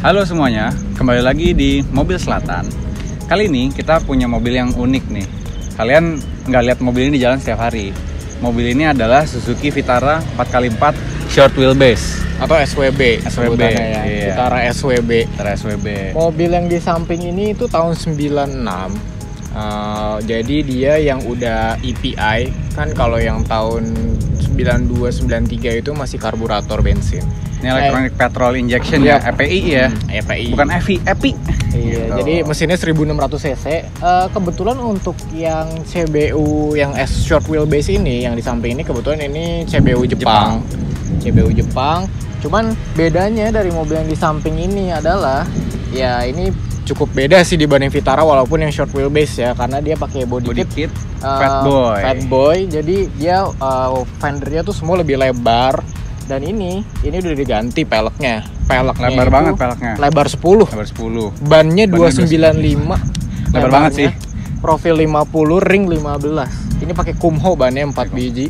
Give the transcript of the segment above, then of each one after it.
Halo semuanya, kembali lagi di Mobil Selatan. Kali ini kita punya mobil yang unik nih. Kalian nggak lihat mobil ini di jalan setiap hari. Mobil ini adalah Suzuki Vitara 4x4 Short Wheelbase atau SWB. SWB ya. iya. Vitara SWB. Vitara SWB. Mobil yang di samping ini itu tahun 96. Jadi dia yang udah EPI. Kan kalau yang tahun 92 93 itu masih karburator bensin. Ini electronic petrol injection ya, EPI ya. EPI. Bukan EVI, EPI. Iya, Gitu. jadi mesinnya 1600 cc. Kebetulan untuk yang CBU yang short wheelbase ini, yang di samping ini kebetulan ini CBU Jepang. CBU Jepang. Cuman bedanya dari mobil yang di samping ini adalah ya ini cukup beda sih dibanding Vitara walaupun yang short wheelbase ya, karena dia pakai body kit Fat Boy. Jadi dia fendernya tuh semua lebih lebar. Dan ini udah diganti peleknya. Peleknya Lebar banget peleknya. Lebar 10. Lebar 10. Bannya 295. Lebar banget sih. Profil 50, ring 15. Ini pakai Kumho bannya 4 biji.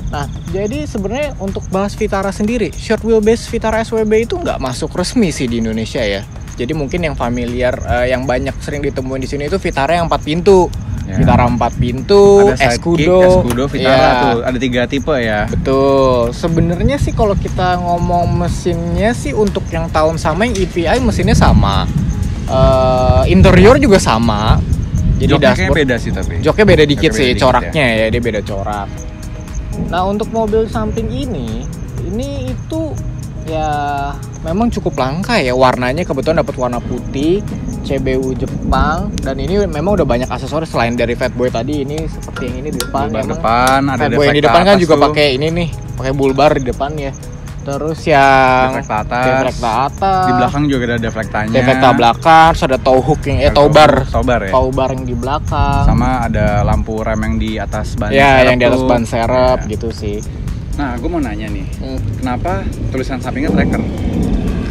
Nah, jadi sebenarnya untuk bahas Vitara sendiri, short wheelbase Vitara SWB itu nggak masuk resmi sih di Indonesia ya. Jadi mungkin yang familiar, yang banyak sering ditemuin di sini itu Vitara yang 4 pintu. Ya. Vitara 4 pintu, Escudo, Vitara ya. tuh ada 3 tipe ya. Betul. Sebenarnya sih kalau kita ngomong mesinnya sih untuk yang tahun sama yang EPI mesinnya sama. Interior juga sama. Jadi joknya beda sih tapi. Joknya beda dikit sih, coraknya ya. Dia beda corak. Nah, untuk mobil samping ini itu ya memang cukup langka ya, warnanya kebetulan dapat warna putih, CBU Jepang, dan ini memang udah banyak aksesoris selain dari Fat Boy tadi. Ini seperti yang ini di depan. Depan ada Fat Boy yang di depan kan juga pakai ini nih, pakai bulbar di depan ya. Terus yang deflekta atas. Di belakang juga ada deflektanya. Deflekta belakang, terus ada tow hook yang tow bar ya. Tow bar yang di belakang. Sama ada lampu rem yang di atas ban ya, serep. Yang di atas ban serep ya. Gitu sih. Nah, gue mau nanya nih, kenapa tulisan sampingnya tracker?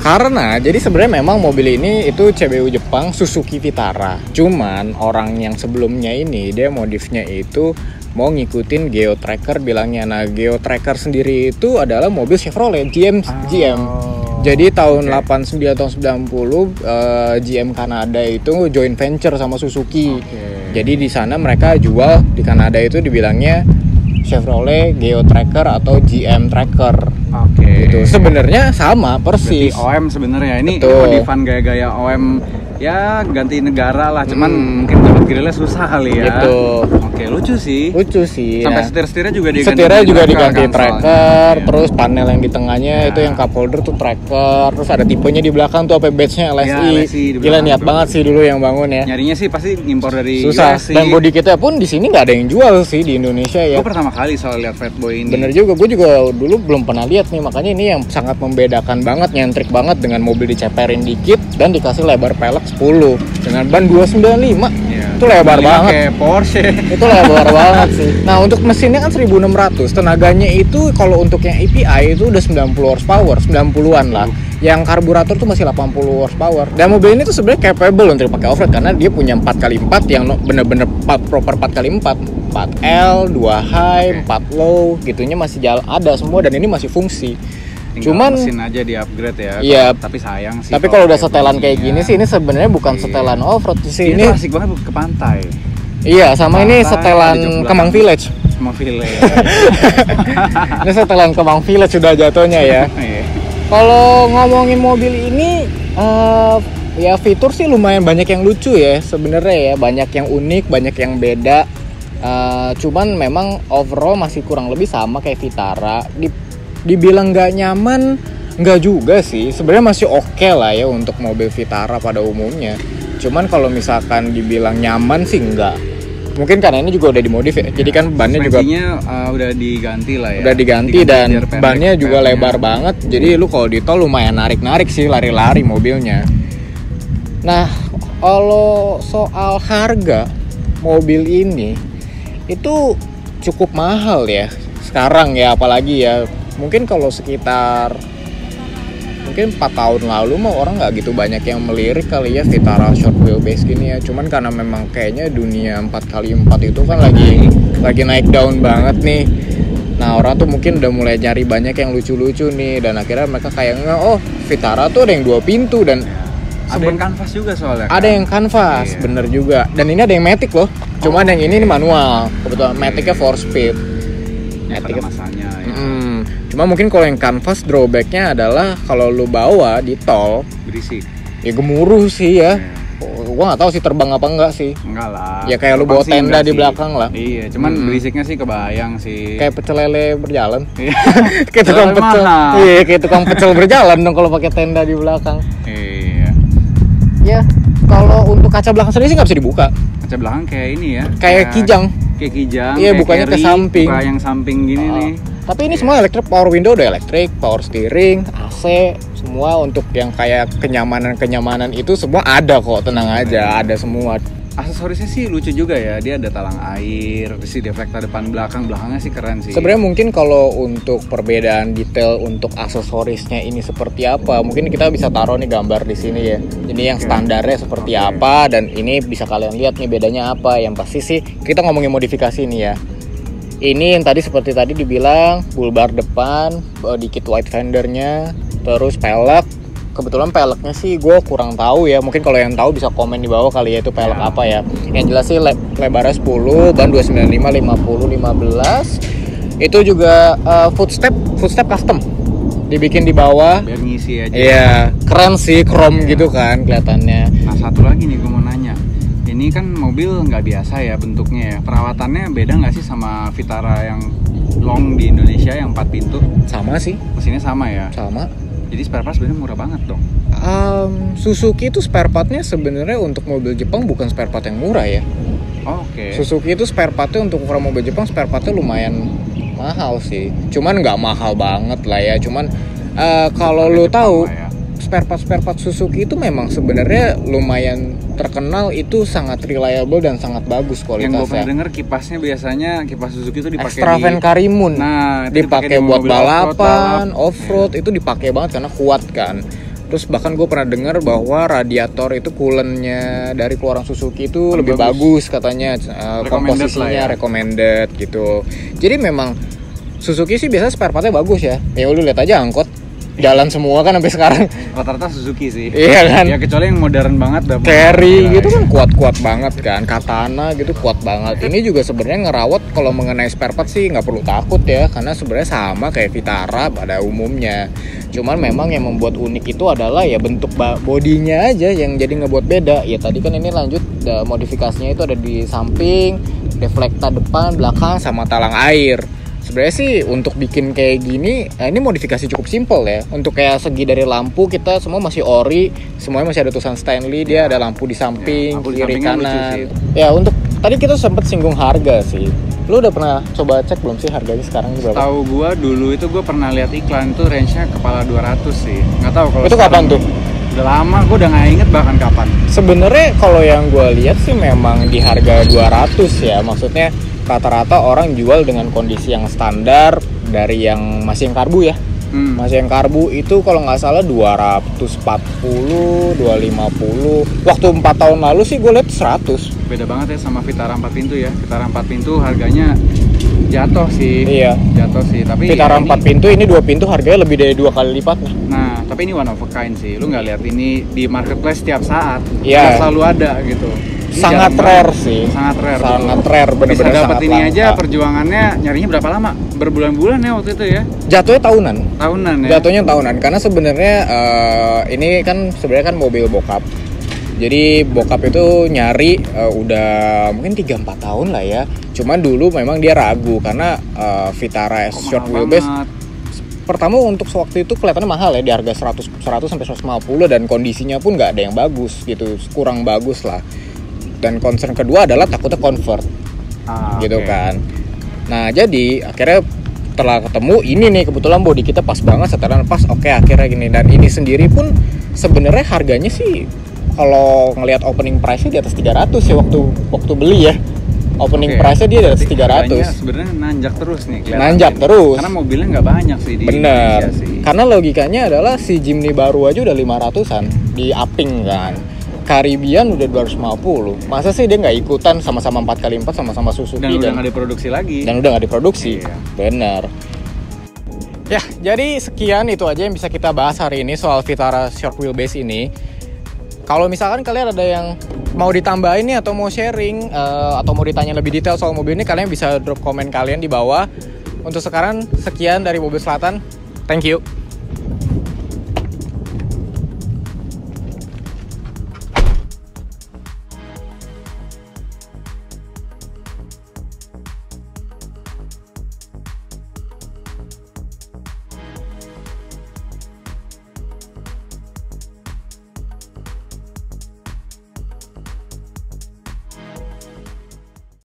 Karena jadi sebenarnya memang mobil ini itu CBU Jepang Suzuki Vitara. Cuman orang yang sebelumnya ini dia modifnya itu mau ngikutin Geo Tracker bilangnya. Nah, Geo Tracker sendiri itu adalah mobil Chevrolet GM. Jadi tahun 89 tahun 90 GM Kanada itu joint venture sama Suzuki. Jadi di sana mereka jual di Kanada itu dibilangnya Chevrolet Geo Tracker atau GM Tracker. Gitu. Sebenarnya sama persis. Berarti OM sebenarnya ini modifan gaya-gaya OM ya, ganti negara lah. Cuman mungkin dapat grillnya susah kali ya. Gitu. Lucu sih. Sampai setir-setirnya juga diganti. Setirnya juga diganti tracker, terus panel yang di tengahnya itu yang cup holder tuh tracker, terus ada tipenya di belakang tuh apa badge-nya LSI. Gila niat banget sih dulu yang bangun ya. Nyarinya sih pasti impor dari susah. US sih. Dan body kitnya pun di sini nggak ada yang jual sih di Indonesia ya. Gue pertama kali soal lihat Fat Boy ini. Bener juga, gue juga dulu belum pernah lihat nih, makanya ini yang sangat membedakan banget, nyentrik banget dengan mobil diceperin dikit dan dikasih lebar pelek 10 dengan ban 295. Itu lebar banget. Kayak Porsche. Itu lebar banget sih. Nah, untuk mesinnya kan 1600. Tenaganya itu kalau untuk yang EPI itu udah 90 horsepower, 90-an lah. Yang karburator tuh masih 80 horsepower. Dan mobil ini tuh sebenarnya capable untuk dipakai off-road karena dia punya 4x4 yang bener-bener proper 4x4. 4L, 2 high, 4 low, gitunya masih ada semua dan ini masih fungsi. Cuman mesin aja di upgrade ya. Iya. Tapi sayang sih. Tapi kalau udah setelan kayak gini sih, ini sebenarnya bukan setelan off-road sih. Ini asik banget ke pantai. Iya, sama ini setelan Kemang Village. Kemang Village. Ini setelan Kemang Village sudah jatuhnya ya. Kalau ngomongin mobil ini, ya fitur sih lumayan banyak yang lucu ya sebenarnya ya. Banyak yang unik, banyak yang beda. Cuman memang overall masih kurang lebih sama kayak Vitara. Dibilang nggak nyaman, nggak juga sih. Sebenarnya masih oke lah ya untuk mobil Vitara pada umumnya. Cuman kalau misalkan dibilang nyaman sih nggak. Mungkin karena ini juga udah dimodif ya. Jadi kan bannya juga udah diganti lah ya. Udah diganti dan bannya juga lebar banget. Jadi lu kalau di tol lumayan narik-narik sih, lari-lari mobilnya. Nah, kalau soal harga mobil ini itu cukup mahal ya. Sekarang ya apalagi ya. Mungkin kalau sekitar 4 tahun lalu mah orang nggak gitu banyak yang melirik kali ya Vitara short wheelbase gini ya. Cuman karena memang kayaknya dunia 4x4 itu kan lagi naik daun banget nih. Nah, Nah, orang tuh mungkin udah mulai nyari banyak yang lucu-lucu nih, dan akhirnya mereka kayak oh Vitara tuh ada yang 2 pintu dan ada yang kanvas juga soalnya. Ada yang kanvas, bener juga. Dan ini ada yang matic loh. Cuman yang ini manual. Kebetulan maticnya 4 speed. Matic masanya. Ya. Cuma mungkin kalau yang kanvas drawbacknya adalah kalau lu bawa di tol berisik. Ya gemuruh sih ya. Gua nggak tahu sih terbang apa enggak sih. Enggak lah. Ya kayak lu bawa tenda di belakang lah. Iya, cuman berisiknya sih kebayang sih. Kayak pecel lele berjalan. Kayak tukang pecel. Iya, kayak tukang pecel berjalan dong kalau pakai tenda di belakang. Iya. Ya, kalau untuk kaca belakang sendiri sih nggak bisa dibuka. Kaca belakang kayak ini ya. Kayak kijang. Kayak kijang. Iya, bukanya ke samping. Buka yang samping gini nih. Tapi ini semua elektrik, power window udah elektrik, power steering, AC, semua untuk yang kayak kenyamanan itu semua ada kok, tenang aja, ada semua. Aksesorisnya sih lucu juga ya, dia ada talang air, terus deflektor belakangnya sih keren sih. Sebenarnya mungkin kalau untuk perbedaan detail untuk aksesorisnya ini seperti apa, mungkin kita bisa taruh nih gambar di sini ya. Jadi yang standarnya seperti apa, dan ini bisa kalian lihat nih bedanya apa. Yang pasti sih kita ngomongin modifikasi nih ya. Ini yang tadi seperti tadi dibilang bull bar depan, dikit white fendernya, terus pelek. Kebetulan peleknya sih gue kurang tahu ya. Mungkin kalau yang tahu bisa komen di bawah kali ya itu pelek apa ya. Yang jelas sih lebarnya 10, ban 295 50 15. Itu juga footstep custom. Dibikin di bawah. Biar ngisi aja. Iya, keren sih, chrome gitu kan kelihatannya. Nah, satu lagi nih gue mau nanya. Ini kan mobil nggak biasa ya bentuknya ya. Perawatannya beda nggak sih sama Vitara yang long di Indonesia yang 4 pintu? Sama sih. Mesinnya sama ya? Sama. Jadi spare part sebenarnya murah banget dong. Suzuki itu spare partnya sebenarnya untuk mobil Jepang bukan spare part yang murah ya. Oke. Suzuki itu spare partnya untuk ukuran mobil Jepang spare partnya lumayan mahal sih. Cuman nggak mahal banget lah ya. Cuman kalau lu tahu ya. spare part Suzuki itu memang sebenarnya lumayan terkenal, itu sangat reliable dan sangat bagus kualitasnya. Yang gue pernah denger kipasnya biasanya kipas Suzuki itu dipakai Extravan Karimun. Nah, dipakai buat balapan, off-road itu dipakai banget karena kuat kan. Terus bahkan gue pernah dengar bahwa radiator itu coolant-nya dari keluaran Suzuki itu lebih bagus katanya, komposisinya recommended gitu. Jadi memang Suzuki sih biasanya spare part-nya bagus ya. Ya lu lihat aja angkot jalan semua kan sampai sekarang. Rata-rata Suzuki sih. Iya kan. Ya kecuali yang modern banget. Carry gitu kan kuat-kuat banget kan. Katana gitu kuat banget. Ini juga sebenarnya ngerawat kalau mengenai spare part sih nggak perlu takut ya, karena sebenarnya sama kayak Vitara pada umumnya. Cuman memang yang membuat unik itu adalah ya bentuk bodinya aja yang jadi ngebuat beda. Ya tadi kan ini lanjut modifikasinya itu ada di samping, deflektor depan, belakang, sama talang air. Sebenarnya sih untuk bikin kayak gini, ini modifikasi cukup simpel ya. Untuk kayak segi dari lampu kita semua masih ori, semuanya masih ada tulisan Stanley, dia ada lampu di samping, kiri kanan. Ya untuk tadi kita sempat singgung harga sih. Lu udah pernah coba cek belum sih harganya sekarang berapa? Tahu gua dulu itu gua pernah lihat iklan tuh range-nya kepala 200 sih. Nggak tahu kalau itu kapan tuh? Udah lama, gua udah nggak inget bahkan kapan. Sebenarnya kalau yang gua lihat sih memang di harga 200 ya, maksudnya rata-rata orang jual dengan kondisi yang standar dari yang masih yang karbu ya. Masih yang karbu itu kalau nggak salah 240, 250. Waktu 4 tahun lalu sih gue lihat 100. Beda banget ya sama Vitara 4 pintu ya. Vitara 4 pintu harganya jatuh sih. Iya. Jatuh sih, tapi Vitara 4 pintu ini 2 pintu harganya lebih dari 2 kali lipatnya. Nah, tapi ini one of a kind sih. Lu nggak lihat ini di marketplace setiap saat. Iya. Selalu ada gitu. Sangat rare sih. Sangat rare. Sangat rare, benar-benar bisa dapat sangat ini langka. aja perjuangannya nyarinya berapa lama? Berbulan-bulan ya waktu itu ya. Jatuhnya tahunan. Tahunan ya. Jatuhnya tahunan karena sebenarnya ini kan sebenarnya kan mobil bokap. Jadi bokap itu nyari udah mungkin 3-4 tahun lah ya. Cuman dulu memang dia ragu karena Vitara short wheelbase. Pertama untuk sewaktu itu kelihatannya mahal ya, di harga 100 sampai 150, dan kondisinya pun nggak ada yang bagus gitu, kurang bagus lah. Dan concern kedua adalah takutnya convert gitu kan. Nah jadi akhirnya setelah ketemu ini nih, kebetulan body kita pas banget, setelan pas, oke akhirnya gini. Dan ini sendiri pun sebenarnya harganya sih kalau ngelihat opening price-nya di atas 300 ya waktu beli ya. Opening price-nya dia di atas 300. Sebenarnya nanjak terus nih kelihatan. Nanjak terus. Karena mobilnya nggak banyak sih di Indonesia sih. Karena logikanya adalah si Jimny baru aja udah 500-an di upping kan. Caribbean udah 250. Masa sih dia nggak ikutan sama-sama 4x4 sama-sama Suzuki Dan udah nggak diproduksi lagi. dan udah nggak diproduksi. Iya. Bener. Ya, jadi sekian itu aja yang bisa kita bahas hari ini soal Vitara short wheelbase ini. Kalau misalkan kalian ada yang mau ditambahin nih atau mau sharing atau mau ditanya lebih detail soal mobil ini, kalian bisa drop komen kalian di bawah. Untuk sekarang sekian dari Mobil Selatan. Thank you.